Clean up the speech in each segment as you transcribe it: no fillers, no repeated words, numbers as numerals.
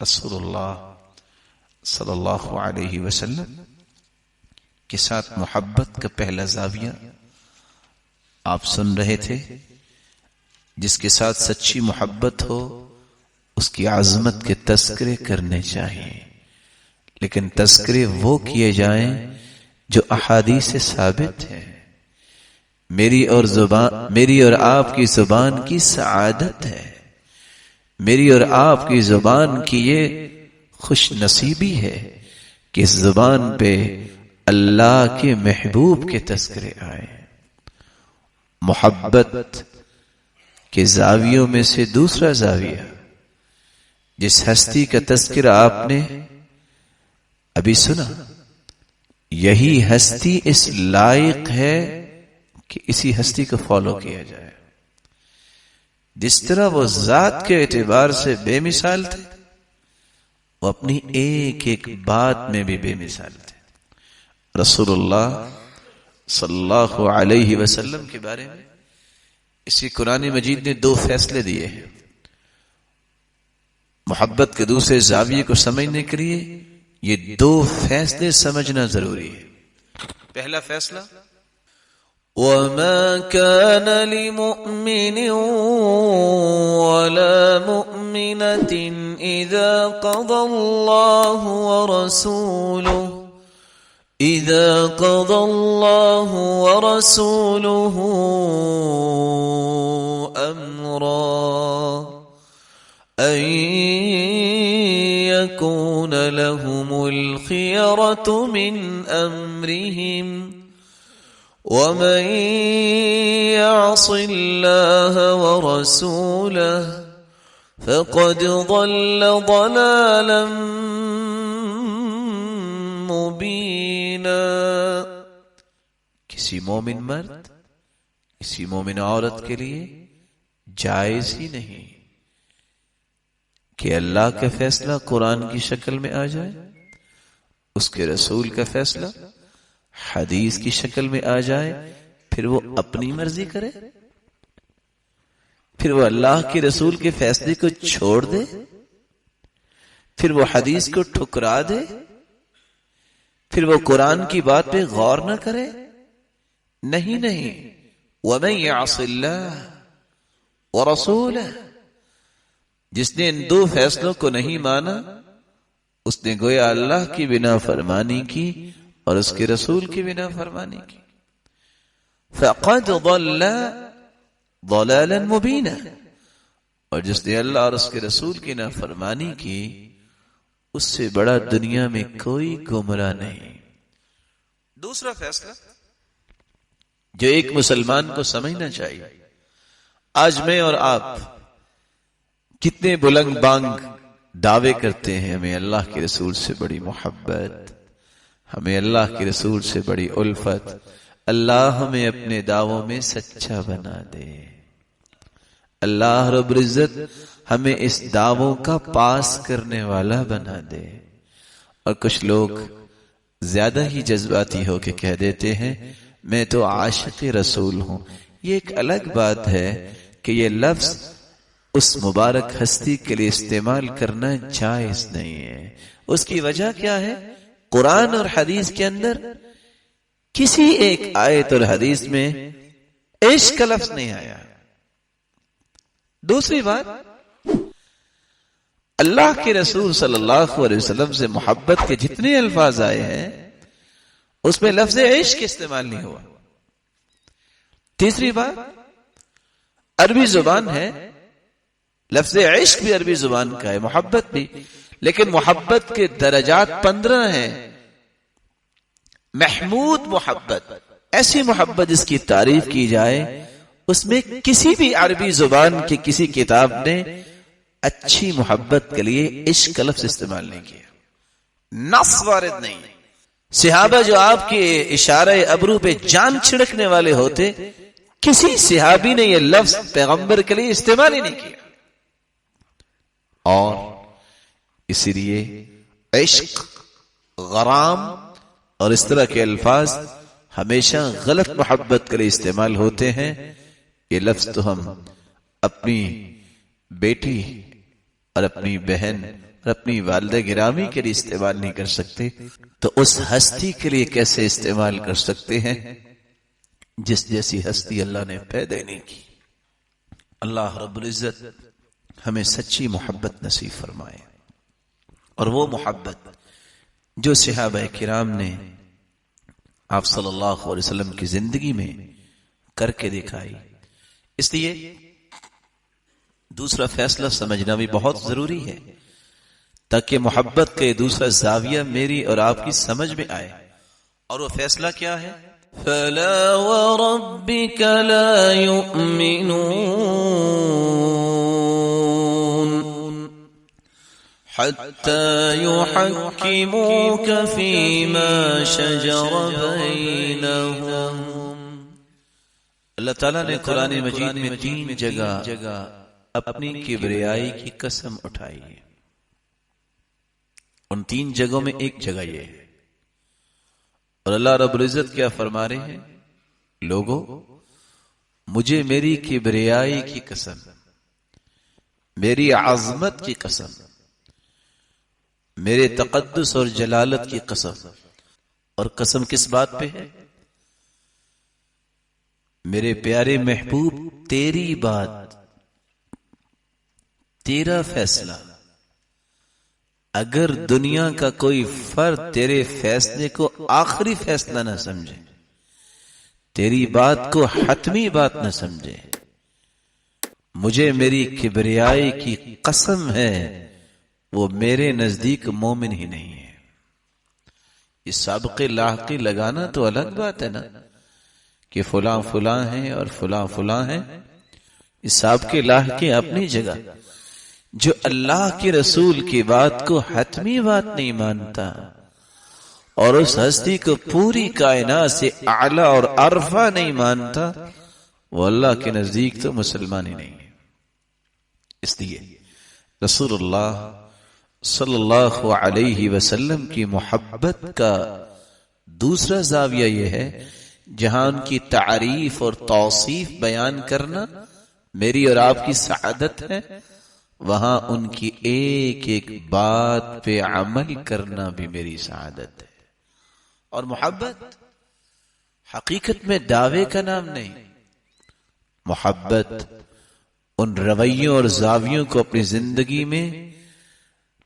رسول اللہ صلی اللہ علیہ وسلم کے ساتھ محبت کا پہلا زاویہ آپ سن رہے تھے. جس کے ساتھ سچی محبت ہو اس کی عظمت کے تذکرے کرنے چاہیے، لیکن تذکرے وہ کیے جائیں جو احادیث سے ثابت ہے. میری اور آپ کی زبان کی سعادت ہے، میری اور آپ کی زبان کی یہ خوش نصیبی ہے کہ اس زبان پہ اللہ کے محبوب کے تذکرے آئے. محبت کے زاویوں میں سے دوسرا زاویہ، جس ہستی کا تذکرہ آپ نے ابھی سنا، یہی ہستی اس لائق ہے کہ اسی ہستی کو فالو کیا جائے. جس طرح وہ ذات کے اعتبار سے بے مثال تھے، وہ اپنی ایک ایک بات میں بھی بے مثال تھے. رسول اللہ صلی اللہ علیہ وسلم کے بارے میں اسی قرآن مجید نے 2 فیصلے دیے ہیں. محبت کے دوسرے زاویے کو سمجھنے کے لیے یہ 2 فیصلے سمجھنا ضروری ہے. پہلا فیصلہ، وَمَا كَانَ لِمُؤْمِنٍ وَلَا مُؤْمِنَةٍ إِذَا قَضَى اللَّهُ وَرَسُولُهُ أَمْرًا أَن يَكُونَ لَهُمُ الْخِيَرَةُ مِنْ أَمْرِهِمْ وَمَن يَعْصِ اللَّهَ وَرَسُولَهُ فَقَدْ ضَلَّ ضَلَالًا مُبِينًا. کسی مومن مرد کسی مومن عورت کے لیے جائز ہی نہیں کہ اللہ کا فیصلہ قرآن کی شکل میں آ جائے، اس کے رسول کا فیصلہ حدیث کی شکل میں آ جائے، پھر وہ اپنی مرضی کرے، پھر وہ اللہ کے رسول کے فیصلے کو چھوڑ دے، پھر وہ حدیث کو ٹھکرا دے، پھر وہ قرآن کی بات پہ غور نہ کرے. نہیں وَمَن يَعْصِ اللَّهَ وَرَسُولَهُ، جس نے ان 2 فیصلوں کو نہیں مانا اس نے گویا اللہ کی بنا فرمانی کی اور اس کے رسول کی بنا فرمانی کی. فَقَدْ ضَلَّ ضَلَالًا مُبِينًا، اور جس نے اللہ اور اس کے رسول کی نافرمانی کی اس سے بڑا دنیا میں کوئی گمراہ نہیں. دوسرا فیصلہ جو ایک مسلمان کو سمجھنا چاہیے، آج میں اور آپ کتنے بلند بانگ دعوے کرتے ہیں ہمیں اللہ کے رسول سے بڑی محبت، ہمیں اللہ کے رسول سے بڑی الفت، اللہ ہمیں اپنے دعووں میں سچا بنا دے، اللہ رب العزت ہمیں اس دعووں کا پاس کرنے والا بنا دے. اور کچھ لوگ زیادہ ہی جذباتی ہو کے کہہ دیتے ہیں میں تو عاشق رسول ہوں. یہ ایک الگ بات ہے کہ یہ لفظ اس مبارک ہستی کے لیے استعمال کرنا جائز نہیں ہے. اس کی وجہ کیا ہے؟ قرآن اور حدیث کے اندر کسی ایک آیت اور حدیث میں عشق کا لفظ نہیں آیا. دوسری بات، اللہ کے رسول صلی اللہ علیہ وسلم سے محبت کے جتنے الفاظ آئے ہیں اس میں لفظ عشق استعمال نہیں ہوا. تیسری بات، عربی زبان ہے، لفظ عشق بھی عربی زبان کا ہے، محبت بھی، لیکن محبت کے درجات 15 ہیں. محمود محبت، ایسی محبت جس کی تعریف کی جائے، اس میں کسی بھی عربی زبان کی کسی کتاب نے اچھی محبت کے لیے عشق کا لفظ استعمال نہیں کیا، نص وارد نہیں. صحابہ جو آپ کے اشارہ ابرو پہ جان چھڑکنے والے ہوتے، کسی صحابی نے یہ لفظ پیغمبر کے لیے استعمال ہی نہیں کیا. اور اسی لیے عشق، غرام اور اس طرح کے الفاظ ہمیشہ غلط محبت کے لیے استعمال ہوتے ہیں. یہ لفظ تو ہم اپنی بیٹی اور اپنی بہن اور اپنی والدہ گرامی کے لیے استعمال نہیں کر سکتے تو اس ہستی کے لیے کیسے استعمال کر سکتے ہیں جس جیسی ہستی اللہ نے پیدا نہیں کی۔ اللہ رب العزت ہمیں سچی محبت نصیب فرمائے، اور وہ محبت جو صحابہ کرام نے آپ صلی اللہ علیہ وسلم کی زندگی میں کر کے دکھائی۔ اس لیے دوسرا فیصلہ سمجھنا بھی بہت ضروری ہے تاکہ محبت کے دوسرا زاویہ میری اور آپ کی سمجھ میں آئے، اور وہ فیصلہ کیا ہے؟ فلا وربك لا يؤمنون حتى يحكموك فيما شجر بينهم۔ اللہ تعالیٰ نے قرآن مجید میں 3 جگہ اپنی کبریائی کی قسم اٹھائی ہے۔ ان 3 جگہوں میں ایک جگہ یہ ہے، اور اللہ رب العزت کیا فرما رہے ہیں؟ لوگو مجھے میری کبریائی کی قسم، میری عظمت کی قسم، میرے تقدس اور جلالت کی قسم، اور قسم کس بات پہ ہے؟ میرے پیارے محبوب تیری بات، تیرا فیصلہ، اگر دنیا کا کوئی فرد تیرے فیصلے کو آخری فیصلہ نہ سمجھے، تیری بات کو حتمی بات نہ سمجھے، مجھے میری کبریائی کی قسم ہے وہ میرے نزدیک مومن ہی نہیں ہے۔ یہ سابقے لاحقی لگانا تو الگ بات ہے نا کہ فلاں فلاں ہیں اور فلاں فلاں ہیں، یہ سابقے لاحقی اپنی جگہ۔ جو اللہ کے رسول کی بات کو حتمی بات نہیں مانتا اور اس ہستی کو پوری کائنات سے اعلیٰ اور عرفہ نہیں مانتا، وہ اللہ کے نزدیک تو مسلمان ہی نہیں ہے۔ اس لیے رسول اللہ صلی اللہ علیہ وسلم کی محبت کا دوسرا زاویہ یہ ہے، جہاں ان کی تعریف اور توصیف بیان کرنا میری اور آپ کی سعادت ہے، وہاں ان کی ایک ایک بات پہ عمل کرنا بھی میری سعادت ہے۔ اور محبت حقیقت میں دعوے کا نام نہیں، محبت ان رویوں اور زاویوں کو اپنی زندگی میں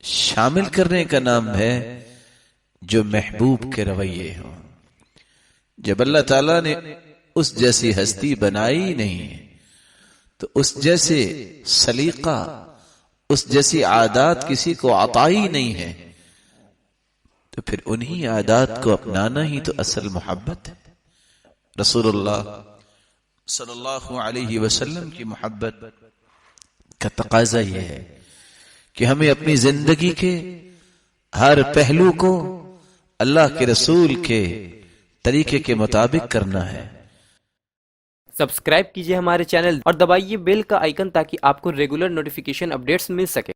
شامل کرنے کا نام ہے جو محبوب کے رویے ہوں۔ جب اللہ تعالیٰ نے اس جیسی ہستی بنائی نہیں ہے تو اس جیسے سلیقہ، اس جیسی عادات کسی کو عطا ہی نہیں ہے، تو پھر انہی عادات کو اپنانا ہی تو اصل محبت ہے۔ رسول اللہ صلی اللہ علیہ وسلم کی محبت کا تقاضا یہ ہے کہ ہمیں اپنی زندگی کے ہر پہلو کو اللہ کے رسول کے طریقے کے مطابق کرنا ہے۔ سبسکرائب کیجئے ہمارے چینل اور دبائیے بیل کا آئیکن تاکہ آپ کو ریگولر نوٹیفیکیشن اپڈیٹس مل سکے۔